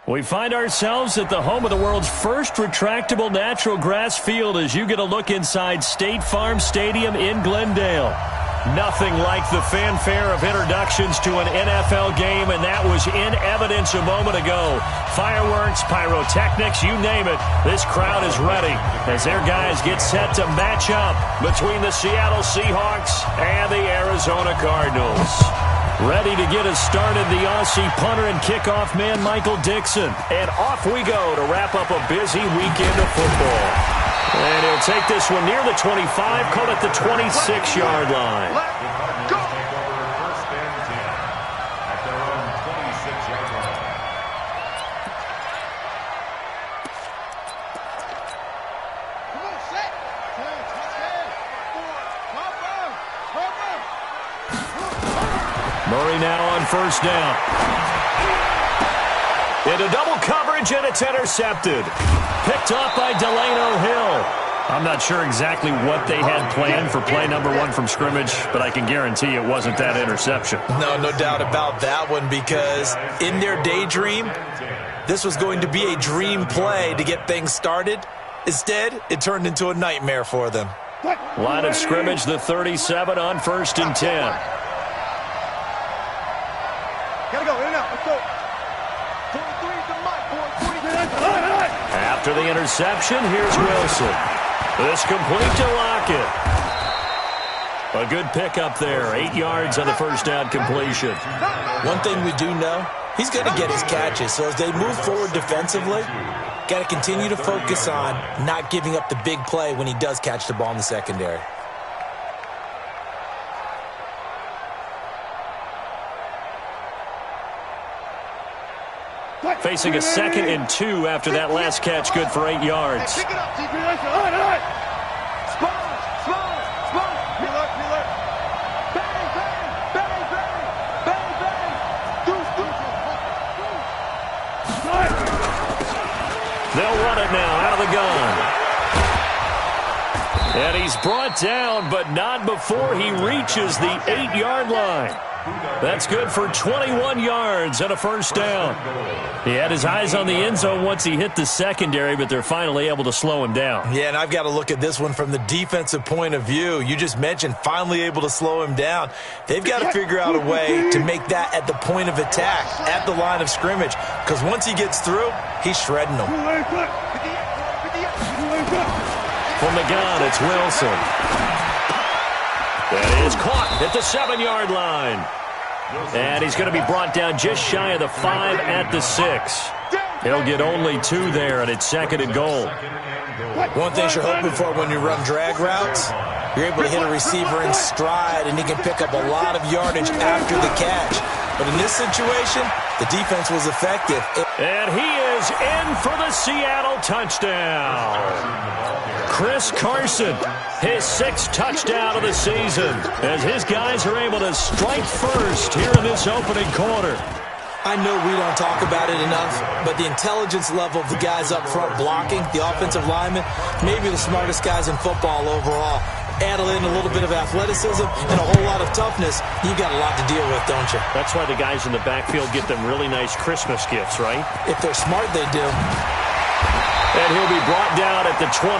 We find ourselves at the home of the world's first retractable natural grass field as you get a look inside State Farm Stadium in Glendale. Nothing like the fanfare of introductions to an NFL game, and that was in evidence a moment ago. Fireworks, pyrotechnics, you name it. This crowd is ready as their guys get set to match up between the Seattle Seahawks and the Arizona Cardinals. Ready to get us started, the Aussie punter and kickoff man, Michael Dixon. And off we go to wrap up a busy weekend of football. And he'll take this one near the 25, call it the 26-yard line. Go! Murray now on first down. Into double coverage, and it's intercepted. Picked up by Delano Hill. I'm not sure exactly what they had planned for play number one from scrimmage, but I can guarantee it wasn't that interception. No doubt about that one, because in their daydream, this was going to be a dream play to get things started. Instead, it turned into a nightmare for them. Line of scrimmage, the 37 on 1st and 10. Gotta go, in and out, let's go. 43 to Mike, 43. After the interception, here's Wilson. This complete to Lockett. A good pickup there, 8 yards on the first down completion. One thing we do know, he's going to get his catches. So as they move forward defensively, got to continue to focus on not giving up the big play when he does catch the ball in the secondary. Facing a 2nd and 2 after that last catch, good for 8 yards. Pick it up, DP. All right. Small. Miller. Bang. They'll run it now out of the gun. And he's brought down, but not before he reaches the 8-yard line. That's good for 21 yards and a first down. He had his eyes on the end zone once he hit the secondary, but they're finally able to slow him down. Yeah, and I've got to look at this one from the defensive point of view. You just mentioned finally able to slow him down. They've got to figure out a way to make that at the point of attack, at the line of scrimmage, because once he gets through, he's shredding them. From the gun, it's Wilson. That is caught at the 7-yard line. And he's going to be brought down just shy of the 5 at the 6. He'll get only 2 there, and it's 2nd and goal. One thing you're hoping for when you run drag routes, you're able to hit a receiver in stride, and he can pick up a lot of yardage after the catch. But in this situation, the defense was effective. And he is in for the Seattle touchdown. Chris Carson, his 6th touchdown of the season, as his guys are able to strike first here in this opening quarter. I know we don't talk about it enough, but the intelligence level of the guys up front blocking, the offensive linemen, maybe the smartest guys in football overall. Add in a little bit of athleticism and a whole lot of toughness, you got a lot to deal with, don't you? That's why the guys in the backfield get them really nice Christmas gifts, right? If they're smart, they do. And he'll be brought down at the 23,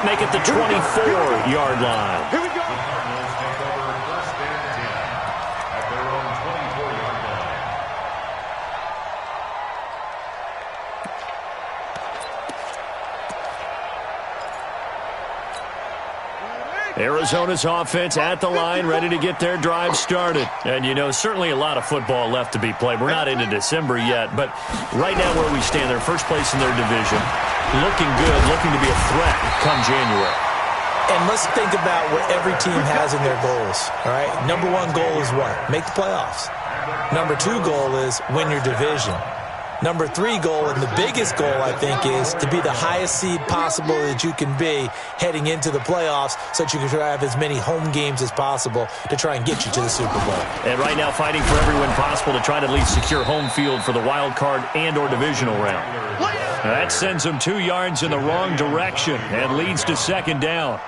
make it the 24-yard line. Here we go. Arizona's offense at the line, ready to get their drive started. And, you know, certainly a lot of football left to be played. We're not into December yet, but right now where we stand, they're first place in their division. Looking good, looking to be a threat come January. And let's think about what every team has in their goals, all right? Number 1 goal is what? Make the playoffs. Number 2 goal is win your division. Number 3 goal, and the biggest goal, I think, is to be the highest seed possible that you can be heading into the playoffs so that you can try to have as many home games as possible to try and get you to the Super Bowl. And right now fighting for every win possible to try to at least secure home field for the wild card and or divisional round. That sends them 2 yards in the wrong direction and leads to 2nd down.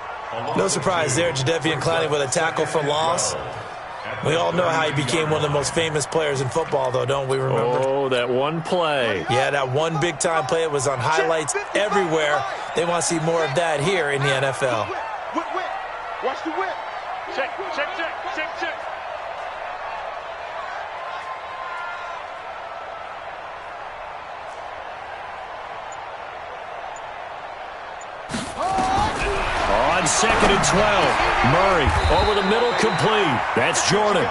No surprise there, Jadeveon Clowney with a tackle for loss. We all know how he became one of the most famous players in football, though, don't we remember? Oh, that one play. Yeah, that one big-time play. It was on highlights everywhere. They want to see more of that here in the NFL. Whip. Watch the whip. Check. On 2nd and 12, Murray over the middle, complete. That's Jordan.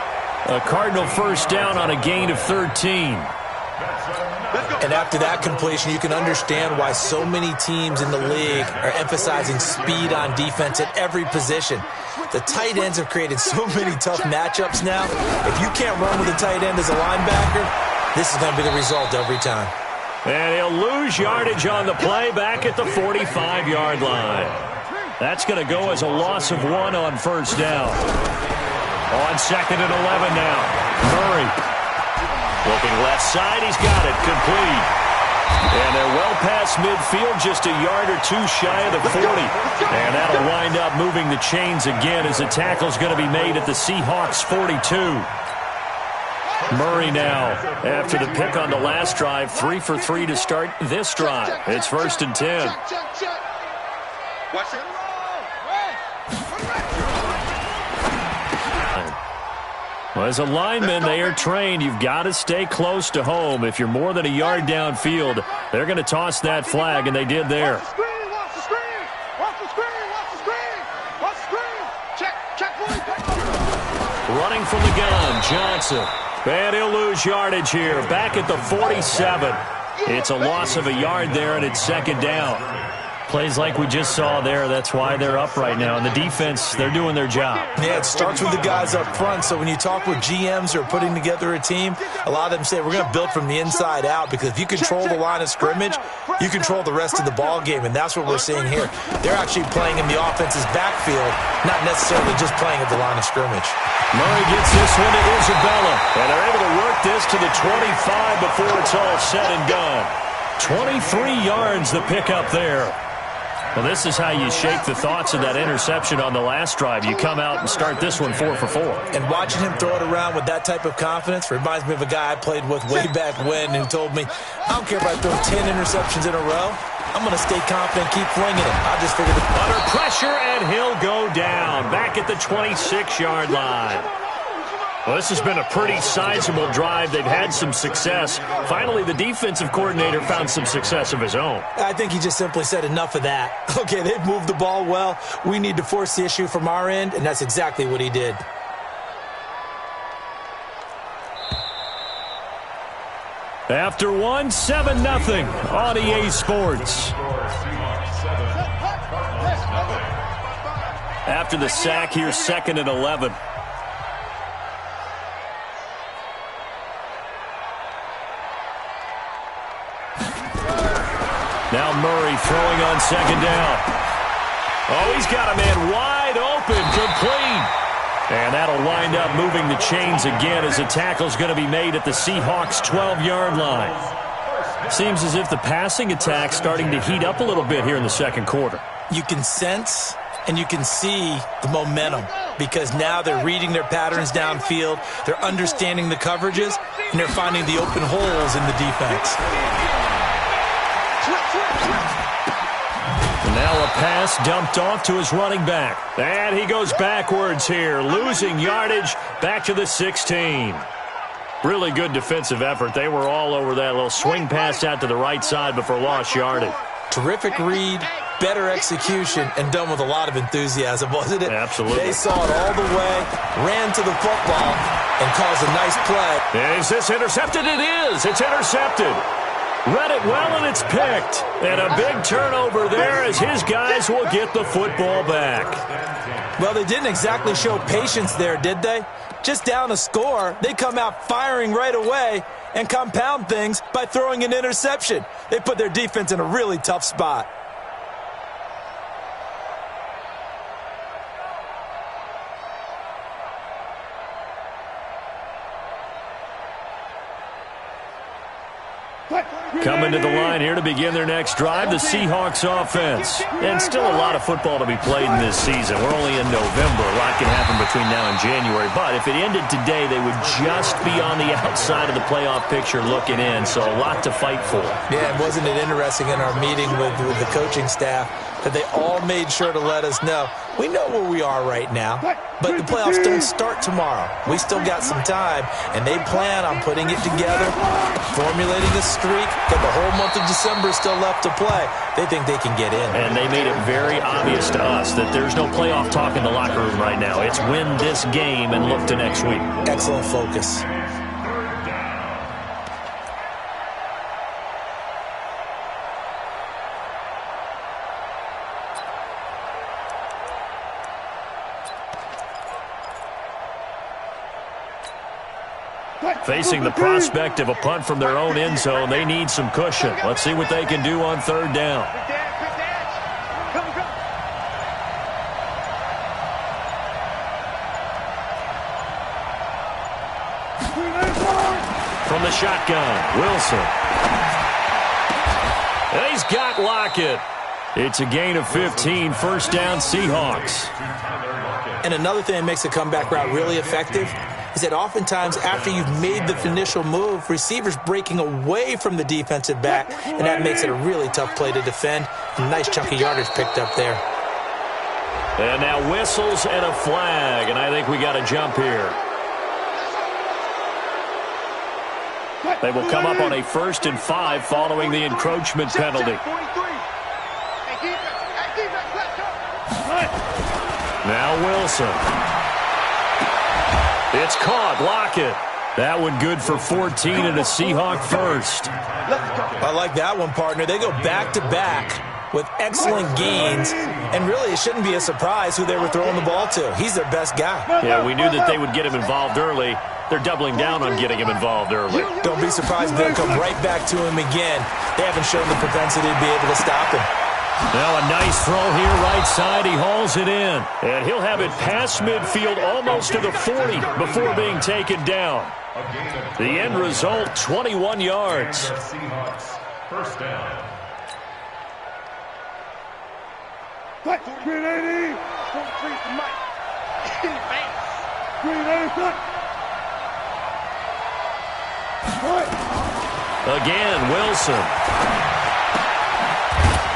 A Cardinal first down on a gain of 13. And after that completion, you can understand why so many teams in the league are emphasizing speed on defense at every position. The tight ends have created so many tough matchups now. If you can't run with a tight end as a linebacker, this is going to be the result every time. And he'll lose yardage on the play back at the 45-yard line. That's going to go as a loss of 1 on first down. On 2nd and 11 now. Murray looking left side. He's got it. Complete. And they're well past midfield, just a yard or two shy of the 40. And that'll wind up moving the chains again as the tackle's going to be made at the Seahawks 42. Murray now, after the pick on the last drive, 3 for 3 to start this drive. It's 1st and 10. Watch it. Well, as a lineman, they are trained. You've got to stay close to home. If you're more than a yard downfield, they're going to toss that flag, and they did there. Watch the screen. Check. Running from the gun, Johnson. And he'll lose yardage here. Back at the 47. It's a loss of a yard there, and it's 2nd down. Plays like we just saw there, that's why they're up right now. And the defense, they're doing their job. Yeah, it starts with the guys up front. So when you talk with GMs who are putting together a team, a lot of them say we're going to build from the inside out, because if you control the line of scrimmage, you control the rest of the ball game, and that's what we're seeing here. They're actually playing in the offense's backfield, not necessarily just playing at the line of scrimmage. Murray gets this one to Isabella, and they're able to work this to the 25 before it's all said and done. 23 yards the pickup there. Well, this is how you shake the thoughts of that interception on the last drive. You come out and start this one 4 for 4. And watching him throw it around with that type of confidence reminds me of a guy I played with way back when who told me, I don't care if I throw 10 interceptions in a row. I'm going to stay confident, keep flinging it. I just figured under pressure, and he'll go down back at the 26-yard line. Well, this has been a pretty sizable drive. They've had some success. Finally, the defensive coordinator found some success of his own. I think he just simply said enough of that. Okay, they've moved the ball well. We need to force the issue from our end, and that's exactly what he did. After 1, 7-0 on EA Sports. After the sack here, 2nd and 11. Now Murray throwing on 2nd down. Oh, he's got a man wide open, complete. And that'll wind up moving the chains again as the tackle's going to be made at the Seahawks' 12-yard line. Seems as if the passing attack's starting to heat up a little bit here in the 2nd quarter. You can sense and you can see the momentum, because now they're reading their patterns downfield, they're understanding the coverages, and they're finding the open holes in the defense. And now a pass dumped off to his running back. And he goes backwards here, losing yardage back to the 16. Really good defensive effort. They were all over that little swing pass out to the right side before lost yardage. Terrific read, better execution, and done with a lot of enthusiasm, wasn't it? Absolutely. They saw it all the way, ran to the football, and caused a nice play. Is this intercepted? It is. It's intercepted. Read it well, and it's picked. And a big turnover there as his guys will get the football back. Well, they didn't exactly show patience there, did they? Just down a score, they come out firing right away and compound things by throwing an interception. They put their defense in a really tough spot. Coming to the line here to begin their next drive, the Seahawks offense. And still a lot of football to be played in this season. We're only in November. A lot can happen between now and January. But if it ended today, they would just be on the outside of the playoff picture looking in. So a lot to fight for. Yeah, and wasn't it interesting in our meeting with the coaching staff that they all made sure to let us know, we know where we are right now, but the playoffs don't start tomorrow. We still got some time, and they plan on putting it together, formulating a streak, got the whole month of December still left to play. They think they can get in. And they made it very obvious to us that there's no playoff talk in the locker room right now. It's win this game and look to next week. Excellent focus. Facing the prospect of a punt from their own end zone, they need some cushion. Let's see what they can do on third down. From the shotgun, Wilson. And he's got Lockett. It's a gain of 15, first down Seahawks. And another thing that makes a comeback route really effective is that oftentimes after you've made the initial move, receivers breaking away from the defensive back, and that makes it a really tough play to defend. A nice chunk of yardage picked up there. And now whistles and a flag, and I think we got a jump here. They will come up on a 1st and 5 following the encroachment penalty. Now Wilson. It's caught. Lockett. That one good for 14 and a Seahawk first. I like that one, partner. They go back-to-back with excellent gains, and really it shouldn't be a surprise who they were throwing the ball to. He's their best guy. Yeah, we knew that they would get him involved early. They're doubling down on getting him involved early. Don't be surprised if they'll come right back to him again. They haven't shown the propensity to be able to stop him. Now a nice throw here, right side. He hauls it in. And he'll have it past midfield almost to the 40 before being taken down. The end result, 21 yards. First down. 380. 43 to Mike. In the face. 380. Again, Wilson.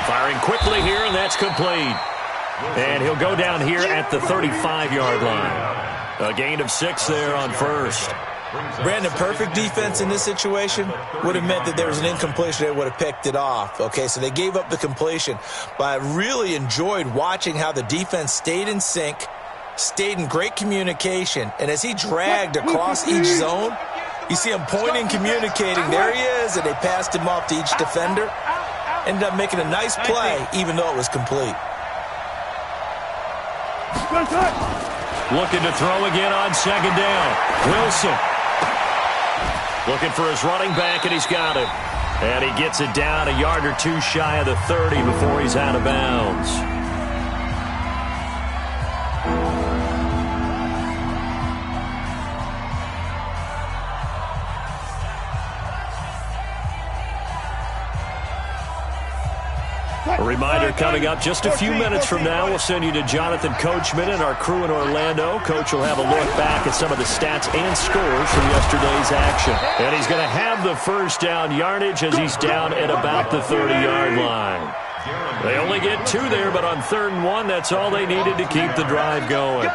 Firing quickly here, and that's complete. And he'll go down here at the 35-yard line. A gain of 6 there on first. Brandon, perfect defense in this situation would have meant that there was an incompletion. They would have picked it off. Okay, so they gave up the completion. But I really enjoyed watching how the defense stayed in sync, stayed in great communication, and as he dragged across each zone, you see him pointing, communicating. There he is, and they passed him off to each defender. Ended up making a nice play, even though it was complete. Looking to throw again on second down. Wilson. Looking for his running back, and he's got him. And he gets it down a yard or two shy of the 30 before he's out of bounds. A reminder coming up just a few minutes from now. We'll send you to Jonathan Coachman and our crew in Orlando. Coach will have a look back at some of the stats and scores from yesterday's action. And he's going to have the first down yardage as he's down at about the 30-yard line. They only get 2 there, but on 3rd and 1, that's all they needed to keep the drive going.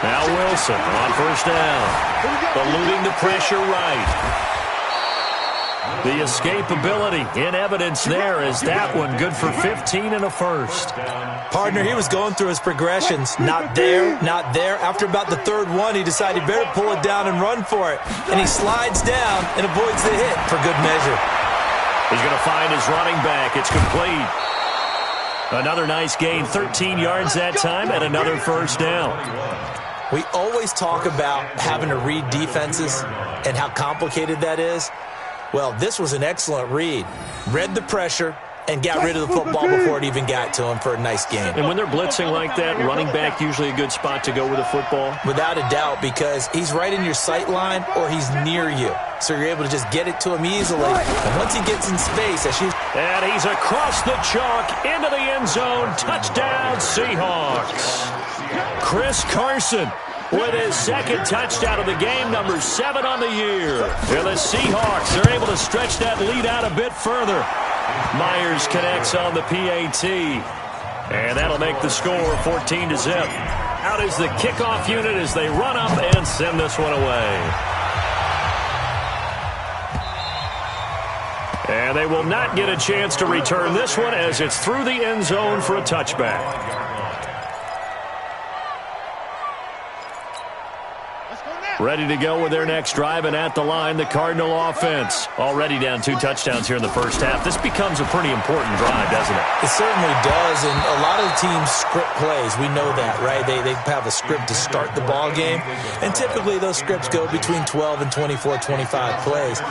Now Wilson on first down. Eluding the pressure right. The escapability in evidence there is that one good for 15 and a first. Partner, he was going through his progressions. Not there, not there. After about the 3rd one, he decided he better pull it down and run for it. And he slides down and avoids the hit for good measure. He's going to find his running back. It's complete. Another nice gain, 13 yards that time, and another first down. We always talk about having to read defenses and how complicated that is. Well, this was an excellent read. Read the pressure and got rid of the football before it even got to him for a nice game. And when they're blitzing like that, running back usually a good spot to go with the football? Without a doubt, because he's right in your sight line or he's near you. So you're able to just get it to him easily. And once he gets in space, and he's across the chalk into the end zone. Touchdown, Seahawks. Chris Carson with his second touchdown of the game, number 7 on the year. And the Seahawks are able to stretch that lead out a bit further. Myers connects on the PAT. And that'll make the score 14-0. Out is the kickoff unit as they run up and send this one away. And they will not get a chance to return this one as it's through the end zone for a touchback. Ready to go with their next drive, and at the line, the Cardinal offense. Already down 2 touchdowns here in the first half. This becomes a pretty important drive, doesn't it? It certainly does, and a lot of the teams script plays. We know that, right? They have a script to start the ball game, and typically those scripts go between 12 and 24, 25 plays.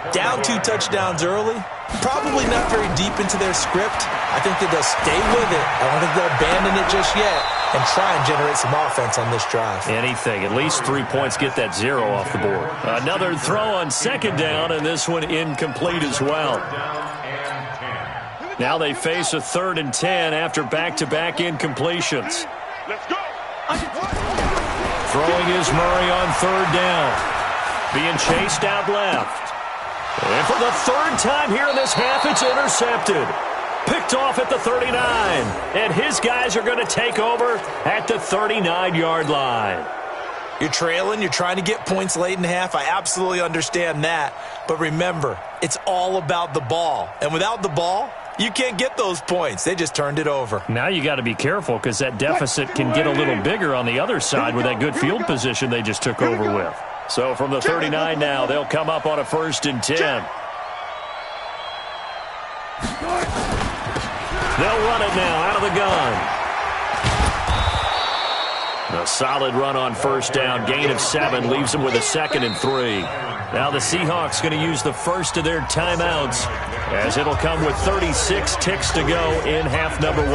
Down 2 touchdowns early, probably not very deep into their script. I think that they'll stay with it. I don't think they'll abandon it just yet and try and generate some offense on this drive. Anything. At least 3 points, get that 0 off the board. Another throw on second down, and this one incomplete as well. Now they face a 3rd and 10 after back-to-back incompletions. Let's go. Throwing is Murray on 3rd down. Being chased out left. And for the 3rd time here in this half, it's intercepted. Picked off at the 39. And his guys are going to take over at the 39-yard line. You're trailing. You're trying to get points late in half. I absolutely understand that. But remember, it's all about the ball. And without the ball, you can't get those points. They just turned it over. Now you got to be careful because that deficit can get a little bigger on the other side with that good field position they just took over with. So from the 39 now, they'll come up on a 1st and 10. They'll run it now out of the gun. A solid run on 1st down. Gain of 7 leaves them with a 2nd and 3. Now the Seahawks going to use the first of their timeouts as it'll come with 36 ticks to go in half number 1.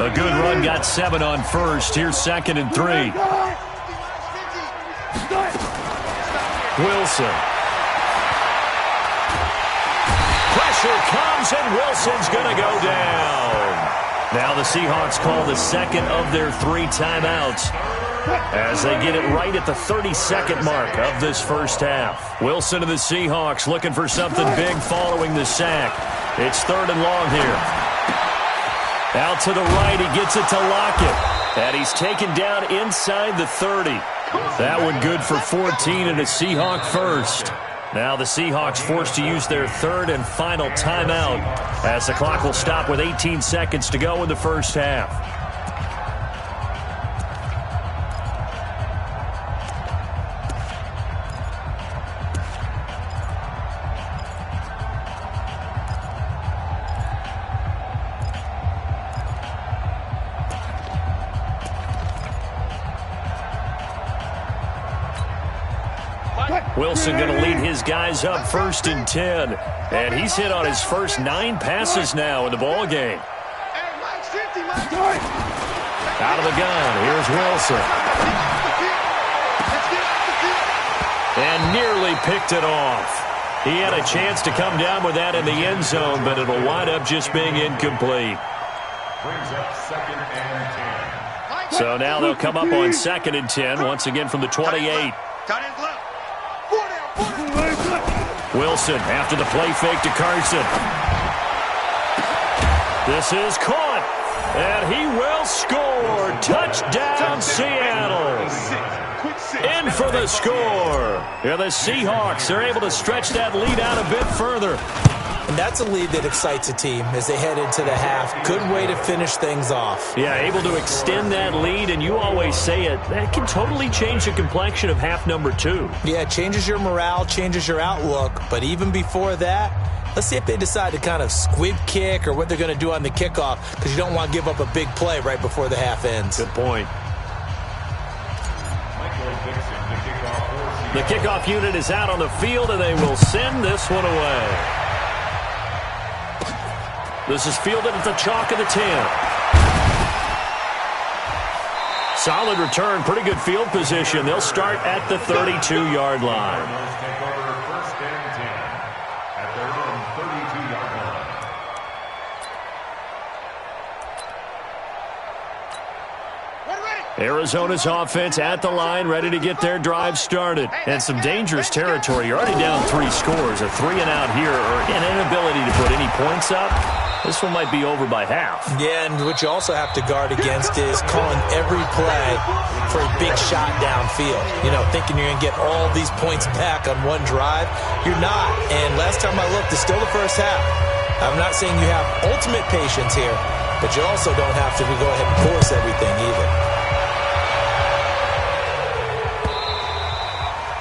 A good run got 7 on 1st. Here's 2nd and 3. Wilson. Pressure comes, and Wilson's going to go down. Now the Seahawks call the 2nd of their 3 timeouts as they get it right at the 32nd mark of this first half. Wilson and the Seahawks looking for something big following the sack. It's 3rd and long here. Out to the right, he gets it to Lockett. And he's taken down inside the 30. That one good for 14 and a Seahawk first. Now the Seahawks forced to use their 3rd and final timeout as the clock will stop with 18 seconds to go in the first half. Wilson going to lead his guys up 1st and 10. And he's hit on his first 9 passes now in the ball game. Out of the gun, here's Wilson. And nearly picked it off. He had a chance to come down with that in the end zone, but it'll wind up just being incomplete. So now they'll come up on 2nd and 10, once again from the 28. Wilson after the play fake to Carson. This is caught, and he will score. Touchdown, Seattle. In for the score. Yeah, the Seahawks are able to stretch that lead out a bit further. And that's a lead that excites a team as they head into the half. Good way to finish things off. Yeah, able to extend that lead, and you always say it, that can totally change the complexion of half number 2. Yeah, it changes your morale, changes your outlook. But even before that, let's see if they decide to kind of squib kick or what they're going to do on the kickoff, because you don't want to give up a big play right before the half ends. Good point. The kickoff unit is out on the field, and they will send this one away. This is fielded at the chalk of the 10. Solid return, pretty good field position. They'll start at the 32-yard line. Arizona's offense at the line, ready to get their drive started. And some dangerous territory. You're already down 3 scores. A 3-and-out here, or an inability to put any points up. This one might be over by half. Yeah, and what you also have to guard against is calling every play for a big shot downfield. You know, thinking you're going to get all these points back on one drive. You're not. And last time I looked, it's still the first half. I'm not saying you have ultimate patience here, but you also don't have to go ahead and force everything either.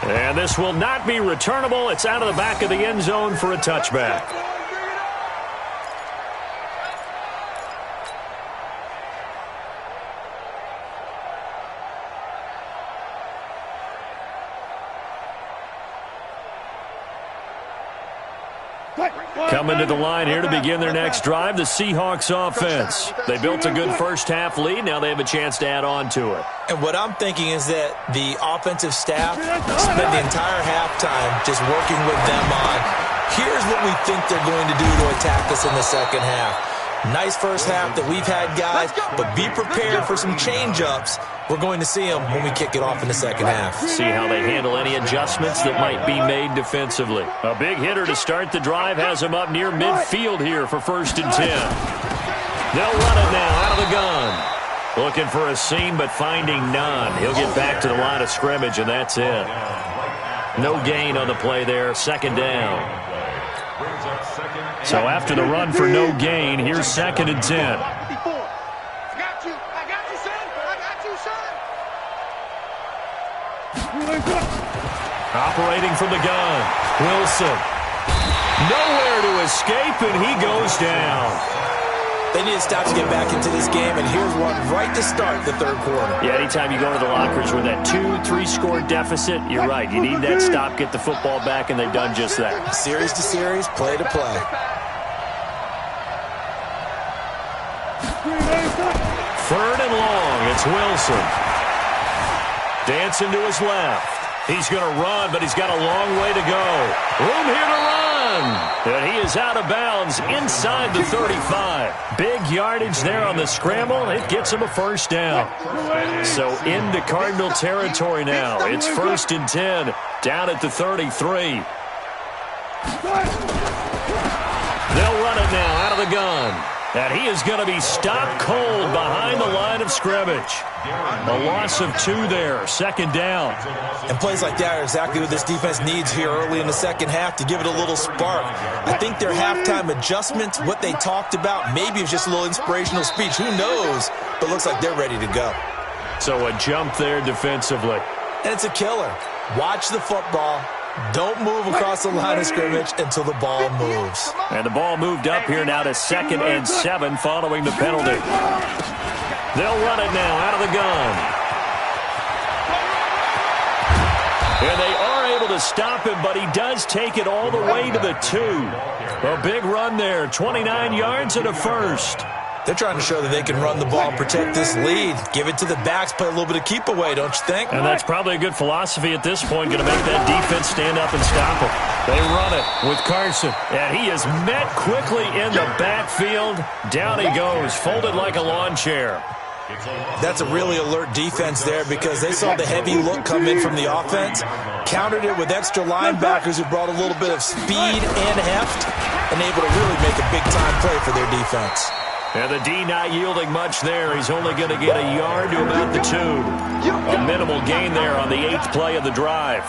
And this will not be returnable. It's out of the back of the end zone for a touchback. Coming to the line here to begin their next drive, the Seahawks offense. They built a good first-half lead. Now they have a chance to add on to it. And what I'm thinking is that the offensive staff spend the entire halftime just working with them on, here's what we think they're going to do to attack us in the second half. Nice first half that we've had, guys, but be prepared for some change-ups. We're going to see them when we kick it off in the second half. See how they handle any adjustments that might be made defensively. A big hitter to start the drive has him up near midfield here for 1st and 10. They'll run it now out of the gun. Looking for a seam, but finding none. He'll get back to the line of scrimmage, and that's it. No gain on the play there, 2nd down. So after the run for no gain, here's 2nd and 10. I got you, son. I got you, son. Operating from the gun, Wilson. Nowhere to escape, and he goes down. They need to stop to get back into this game, and here's one right to start the 3rd quarter. Yeah, anytime you go to the lockers with that 2-3 score deficit, you're right. You need that stop, get the football back, and they've done just that. Series to series, play to play. 3rd and long, it's Wilson. Dancing to his left. He's going to run, but he's got a long way to go. Room here to run. And he is out of bounds inside the 35. Big yardage there on the scramble. It gets him a 1st down. So into Cardinal territory now. It's 1st and 10 down at the 33. They'll run it now out of the gun. And he is going to be stopped cold behind the line of scrimmage. A loss of 2 there, 2nd down. And plays like that are exactly what this defense needs here early in the second half to give it a little spark. I think their halftime adjustments, what they talked about, maybe it's just a little inspirational speech. Who knows? But looks like they're ready to go. So a jump there defensively. And it's a killer. Watch the football. Don't move across the line of scrimmage until the ball moves. And the ball moved up here now to 2nd and 7 following the penalty. They'll run it now out of the gun. And they are able to stop him, but he does take it all the way to the 2. A big run there, 29 yards and a 1st. They're trying to show that they can run the ball and protect this lead. Give it to the backs, play a little bit of keep away, don't you think? And that's probably a good philosophy at this point, going to make that defense stand up and stop them. They run it with Carson, and he is met quickly in the backfield. Down he goes, folded like a lawn chair. That's a really alert defense there because they saw the heavy look come in from the offense, countered it with extra linebackers who brought a little bit of speed and heft, and able to really make a big-time play for their defense. And the D not yielding much there. He's only going to get a yard to about the 2. A minimal gain there on the 8th play of the drive.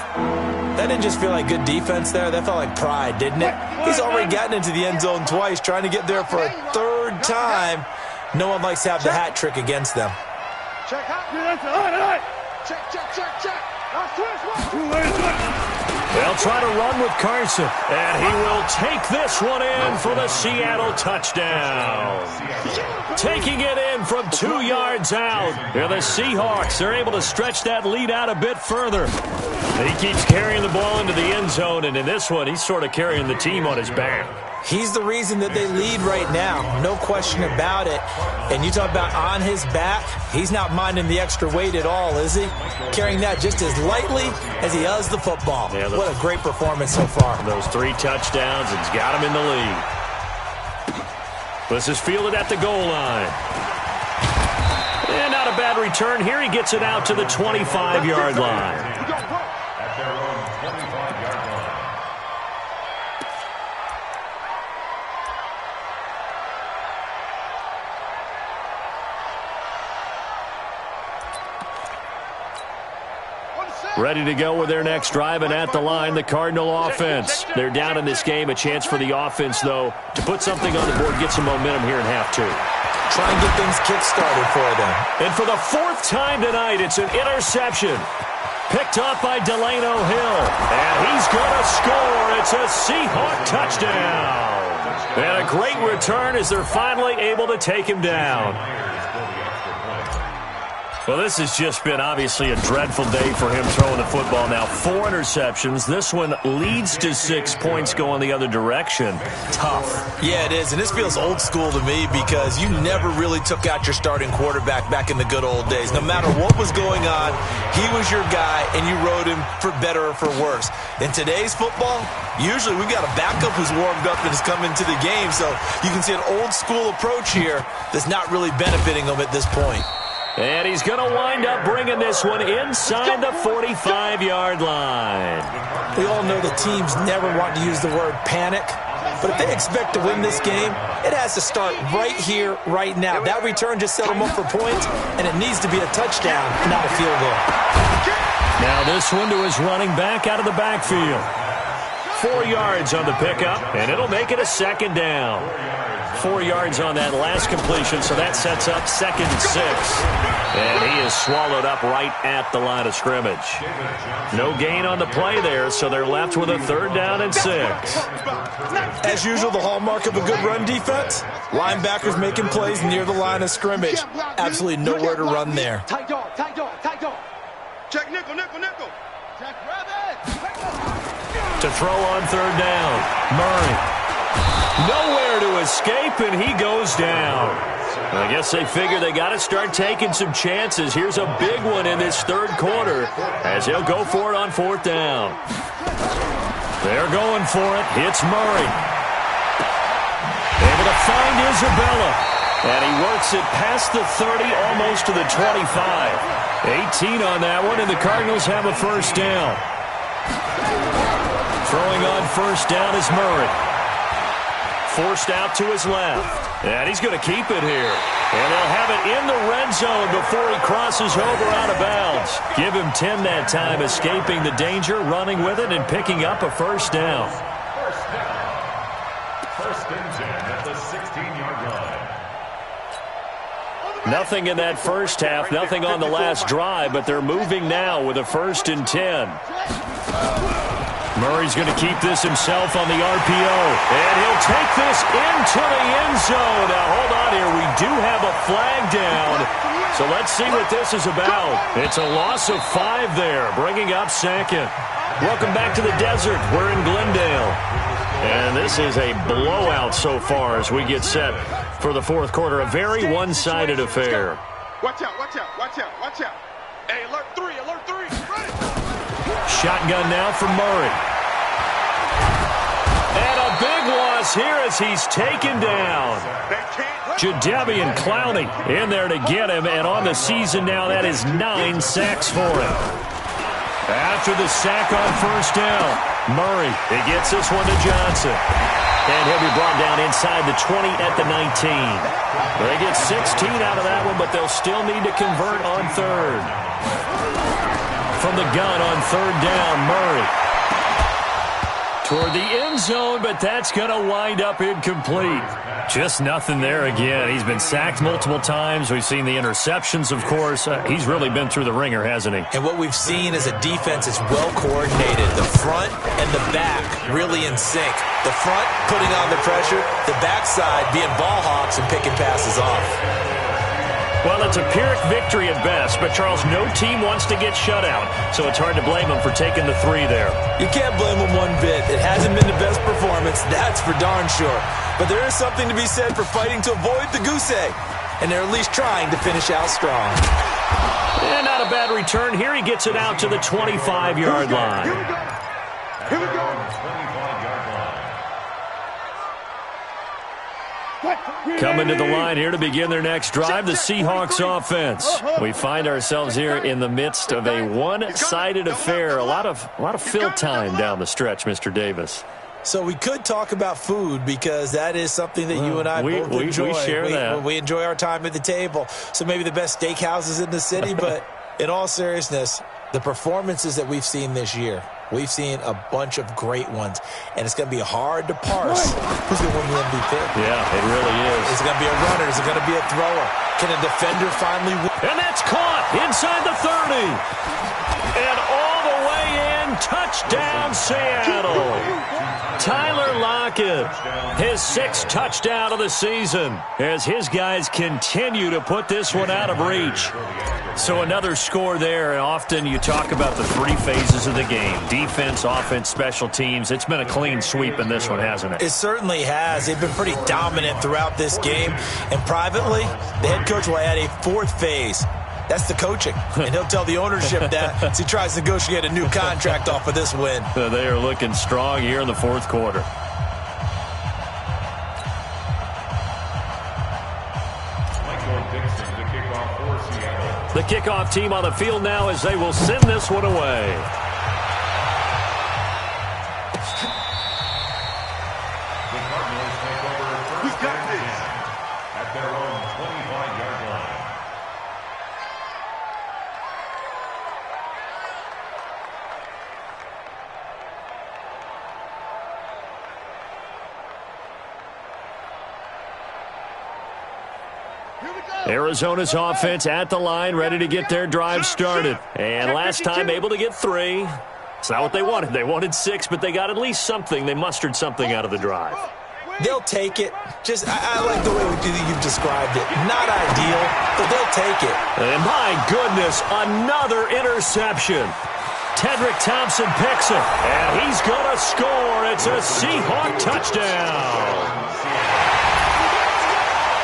That didn't just feel like good defense there. That felt like pride, didn't it? He's already gotten into the end zone twice, trying to get there for a 3rd time. No one likes to have the hat trick against them. Check out. Check. They'll try to run with Carson, and he will take this one in for the Seattle touchdown. Taking it in from 2 yards out. And the Seahawks are able to stretch that lead out a bit further. He keeps carrying the ball into the end zone, and in this one, he's sort of carrying the team on his back. He's the reason that they lead right now. No question about it. And you talk about on his back, he's not minding the extra weight at all, is he? Carrying that just as lightly as he does the football. Yeah, what a great performance so far. Those 3 touchdowns, it's got him in the lead. This is fielded at the goal line. And not a bad return here. He gets it out to the 25-yard line. Ready to go with their next drive, and at the line, the Cardinal offense. They're down in this game. A chance for the offense, though, to put something on the board, get some momentum here in half 2. Try and get things kick-started for them. And for the 4th time tonight, it's an interception. Picked up by Delano Hill. And he's going to score. It's a Seahawk touchdown. And a great return as they're finally able to take him down. Well, this has just been obviously a dreadful day for him throwing the football. Now 4 interceptions. This one leads to 6 points going the other direction. Tough. Yeah, it is. And this feels old school to me because you never really took out your starting quarterback back in the good old days. No matter what was going on, he was your guy, and you rode him for better or for worse. In today's football, usually we've got a backup who's warmed up and has come into the game. So you can see an old school approach here that's not really benefiting him at this point. And he's going to wind up bringing this one inside the 45-yard line. We all know the teams never want to use the word panic, but if they expect to win this game, it has to start right here, right now. That return just set them up for points, and it needs to be a touchdown, not a field goal. Now this one to his running back out of the backfield. 4 yards on the pickup, and it'll make it a 2nd down. 4 yards on that last completion, so that sets up 2nd and 6. And he is swallowed up right at the line of scrimmage. No gain on the play there, so they're left with a 3rd down and 6. As usual, the hallmark of a good run defense, linebackers making plays near the line of scrimmage. Absolutely nowhere to run there. Tight dog. Check nickel. Check rabbit. To throw on 3rd down, Murray. Nowhere to escape, and he goes down. I guess they figure they got to start taking some chances. Here's a big one in this 3rd quarter as he'll go for it on 4th down. They're going for it. It's Murray. Able to find Isabella. And he works it past the 30, almost to the 25. 18 on that one, and the Cardinals have a 1st down. Throwing on 1st down is Murray. Forced out to his left. And he's going to keep it here. And they'll have it in the red zone before he crosses over out of bounds. Give him 10 that time, escaping the danger, running with it, and picking up a 1st down. 1st and 10 at the 16-yard line. Nothing in that first half, nothing on the last drive, but they're moving now with a 1st and 10. Murray's going to keep this himself on the RPO. And he'll take this into the end zone. Now, hold on here. We do have a flag down. So let's see what this is about. It's a loss of 5 there, bringing up 2nd. Welcome back to the desert. We're in Glendale. And this is a blowout so far as we get set for the 4th quarter. A very one-sided affair. Watch out. Hey, alert 3. Ready. Shotgun now from Murray. And a big loss here as he's taken down. Jadeveon Clowney in there to get him, and on the season now, that is 9 sacks for him. After the sack on 1st down, Murray, he gets this one to Johnson. And he'll be brought down inside the 20 at the 19. They get 16 out of that one, but they'll still need to convert on 3rd. From the gun on 3rd down, Murray. Toward the end zone, but that's going to wind up incomplete. Just nothing there again. He's been sacked multiple times. We've seen the interceptions, of course. He's really been through the ringer, hasn't he? And what we've seen is a defense that's well coordinated. The front and the back really in sync. The front putting on the pressure, the backside being ball hawks and picking passes off. Well, it's a Pyrrhic victory at best, but, Charles, no team wants to get shut out, so it's hard to blame them for taking the 3 there. You can't blame them one bit. It hasn't been the best performance, that's for darn sure. But there is something to be said for fighting to avoid the goose egg, and they're at least trying to finish out strong. And not a bad return. Here he gets it out to the 25-yard line. Here we go. Here we go. Coming to the line here to begin their next drive, the Seahawks offense. We find ourselves here in the midst of a one-sided affair. A lot of fill time down the stretch, Mr. Davis. So we could talk about food because that is something that you and I both enjoy. We share that. We enjoy our time at the table. So maybe the best steakhouses in the city, but in all seriousness, the performances that we've seen this year, we've seen a bunch of great ones, and it's going to be hard to parse who's going to win the MVP. Yeah, it really is. Is it going to be a runner? Is it going to be a thrower? Can a defender finally win? And that's caught inside the 30. And all the way in, touchdown Seattle. Tyler Lockett, his 6th touchdown of the season, as his guys continue to put this one out of reach. So another score there, and often you talk about the 3 phases of the game: defense, offense, special teams. It's been a clean sweep in this one, hasn't it? It certainly has. They've been pretty dominant throughout this game, and privately, the head coach will add a 4th phase. That's the coaching, and he'll tell the ownership that as he tries to negotiate a new contract off of this win. They are looking strong here in the 4th quarter. The kickoff team on the field now as they will send this one away. The Cardinals take over first down at their own 25-yard line. Arizona's offense at the line, ready to get their drive started. And last time able to get 3. It's not what they wanted. They wanted 6, but they got at least something. They mustered something out of the drive. They'll take it. I like the way you've described it. Not ideal, but they'll take it. And my goodness, another interception. Tedrick Thompson picks it, and he's going to score. It's a Seahawk touchdown.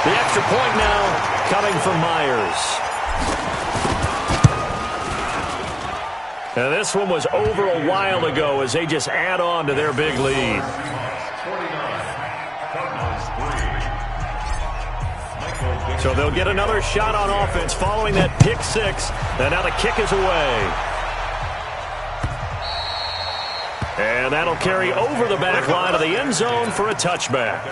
The extra point now coming from Myers. And this one was over a while ago as they just add on to their big lead. So they'll get another shot on offense following that pick 6. And now the kick is away. And that'll carry over the back line of the end zone for a touchback.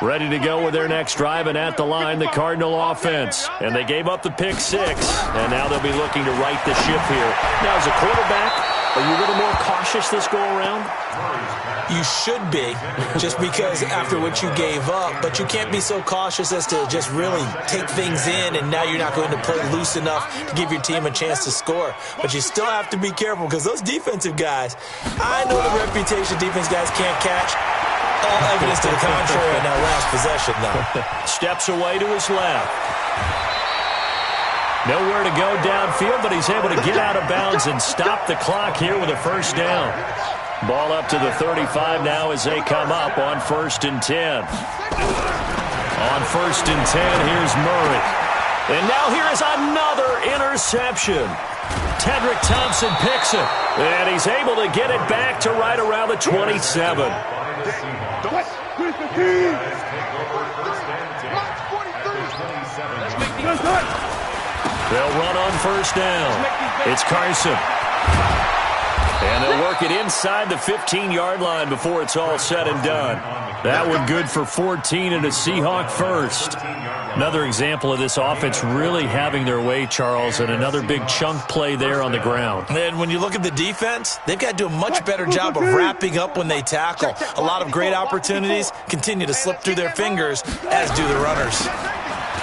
Ready to go with their next drive, and at the line, the Cardinal offense. And they gave up the pick 6, and now they'll be looking to right the ship here. Now, as a quarterback, are you a little more cautious this go-around? You should be, just because after what you gave up, but you can't be so cautious as to just really take things in, and now you're not going to play loose enough to give your team a chance to score. But you still have to be careful, because those defensive guys, I know the reputation defense guys can't catch. All evidence to the contrary in that last possession, though. Steps away to his left. Nowhere to go downfield, but he's able to get out of bounds and stop the clock here with a first down. Ball up to the 35 now as they come up on 1st and 10. On 1st and 10, here's Murray. And now here is another interception. Tedrick Thompson picks it, and he's able to get it back to right around the 27. They'll run on 1st down. It's Carson. And they'll work it inside the 15-yard line before it's all said and done. That one good for 14 and a Seahawk first. Another example of this offense really having their way, Charles, and another big chunk play there on the ground. And when you look at the defense, they've got to do a much better job of wrapping up when they tackle. A lot of great opportunities continue to slip through their fingers, as do the runners.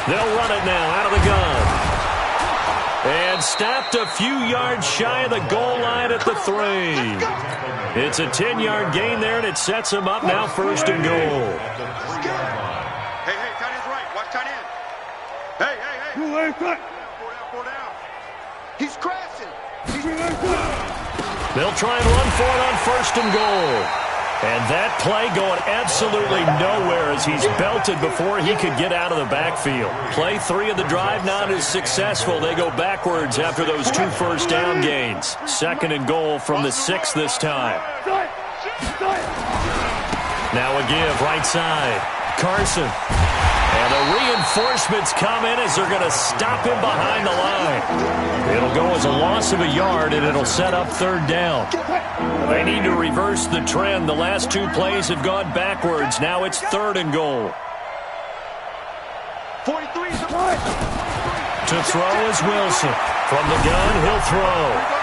They'll run it now out of the gun. And stopped a few yards shy of the goal line at the 3. It's a 10-yard gain there, and it sets them up now 1st and goal. Hey, tight end's right. Watch Tight end. Hey, hey, hey. Four down. He's crashing. They'll try and run for it on 1st and goal. And that play going absolutely nowhere as he's belted before he could get out of the backfield. Play 3 of the drive not as successful. They go backwards after those 2 first down gains. 2nd and goal from the 6 this time. Now a give right side. Carson. And the reinforcements come in as they're going to stop him behind the line. It'll go as a loss of a yard, and it'll set up 3rd down. They need to reverse the trend. The last 2 plays have gone backwards. Now it's 3rd and goal. 43 To throw is Wilson. From the gun, he'll throw.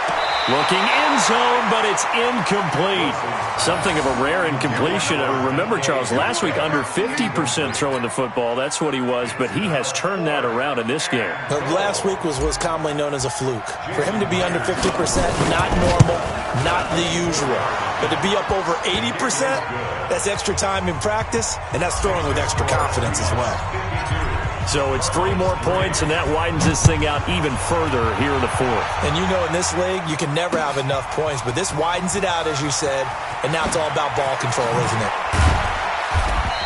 Looking end zone, but it's incomplete. Something of a rare incompletion. Remember, Charles, last week under 50% throwing the football. That's what he was, but he has turned that around in this game. Last week was what's commonly known as a fluke. For him to be under 50%, not normal, not the usual. But to be up over 80%, that's extra time in practice, and that's throwing with extra confidence as well. So it's 3 more points, and that widens this thing out even further here in the 4th. And you know in this league, you can never have enough points, but this widens it out, as you said, and now it's all about ball control, isn't it?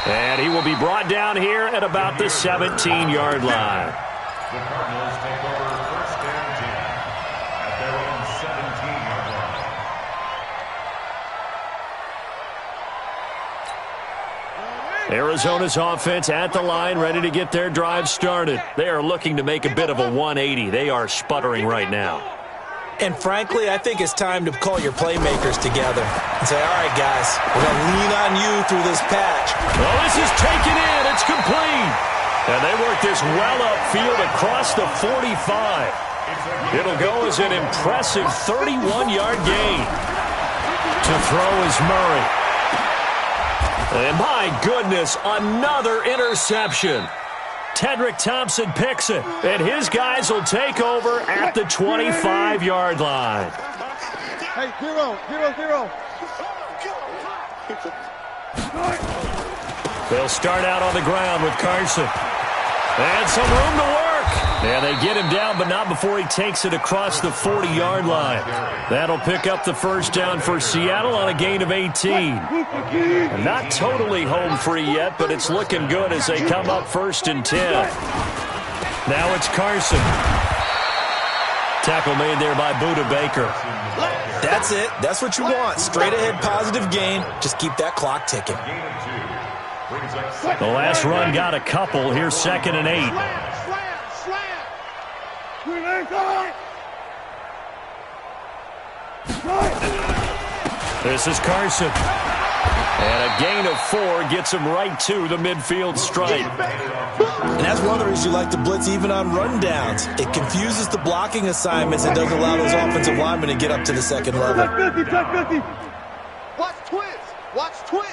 And he will be brought down here at about the 17-yard line. The Cardinals take over 1st and 10 at their own 17-yard line. Arizona's offense at the line, ready to get their drive started. They are looking to make a bit of a 180. They are sputtering right now. And frankly, I think it's time to call your playmakers together and say, all right, guys, we're going to lean on you through this patch. Oh, this is taken in. It's complete. And they work this well upfield across the 45. It'll go as an impressive 31-yard gain. To throw is Murray. And my goodness, another interception. Tedrick Thompson picks it, and his guys will take over at the 25-yard line. Hey, 0. They'll start out on the ground with Carson. And some room to work. And they get him down, but not before he takes it across the 40-yard line. That'll pick up the 1st down for Seattle on a gain of 18. And not totally home free yet, but it's looking good as they come up 1st and 10. Now it's Carson. Tackle made there by Buda Baker. That's it. That's what you want. Straight ahead positive gain. Just keep that clock ticking. The last run got a couple. Here's 2nd and 8. This is Carson. And a gain of 4 gets him right to the midfield stripe. And that's one of the reasons you like to blitz even on rundowns. It confuses the blocking assignments and doesn't allow those offensive linemen to get up to the 2nd level. Watch twins. Watch twins.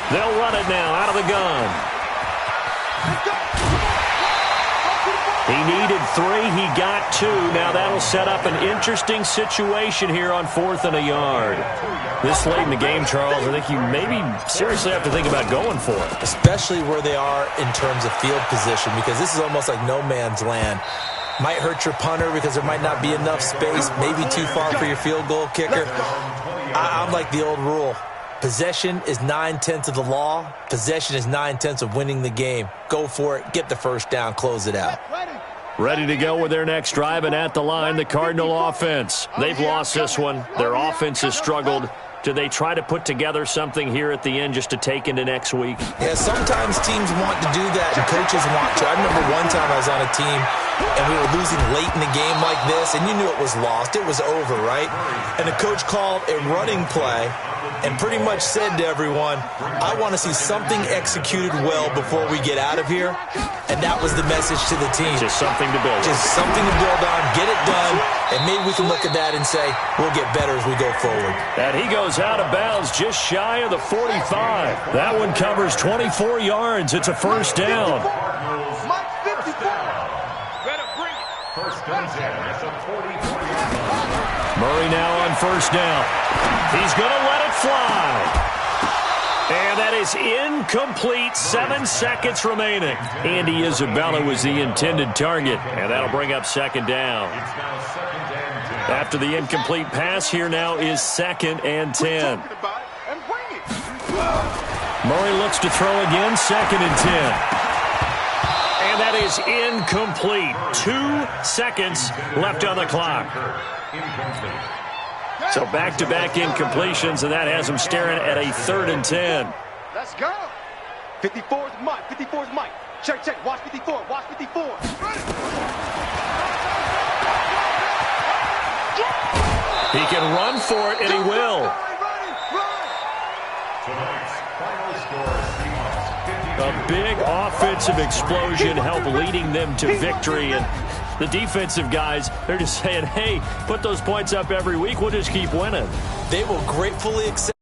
They'll run it now out of the gun. He needed 3. He got 2. Now that'll set up an interesting situation here on 4th and a yard. This late in the game, Charles, I think you maybe seriously have to think about going for it. Especially where they are in terms of field position, because this is almost like no man's land. Might hurt your punter because there might not be enough space, maybe too far for your field goal kicker. I'm like the old rule. Possession is 9/10 of the law. Possession is 9/10 of winning the game. Go for it. Get the 1st down. Close it out. Ready to go with their next drive, and at the line, the Cardinal offense. They've lost this one. Their offense has struggled. Do they try to put together something here at the end just to take into next week? Yeah, sometimes teams want to do that, and coaches want to. I remember one time I was on a team, and we were losing late in the game like this, and you knew it was lost. It was over, right? And the coach called a running play and pretty much said to everyone, I want to see something executed well before we get out of here. And that was the message to the team. Just something to build on. Just something to build on, get it done, and maybe we can look at that and say, we'll get better as we go forward. And he goes out of bounds just shy of the 45. That one covers 24 yards. It's a 1st down. Mike 54. Better bring it. 1st and 10 at the 44-yard line. Murray now on 1st down. He's going to let it is incomplete. 7 seconds remaining. Andy Isabella was the intended target, and that'll bring up second down. It's now second and 10. After the incomplete pass, here now is 2nd and 10. Murray looks to throw again, 2nd and 10. And that is incomplete. 2 seconds left on the clock. Incomplete. So back-to-back incompletions, and that has him staring at a 3rd and 10. Let's go. 54 is Mike. 54 is Mike. Check, check. Watch 54. Watch 54. He can run for it, and he will. Tonight's final score, Seahawks 52. A big offensive explosion helped leading them to victory. And the defensive guys, they're just saying, hey, put those points up every week. We'll just keep winning. They will gratefully accept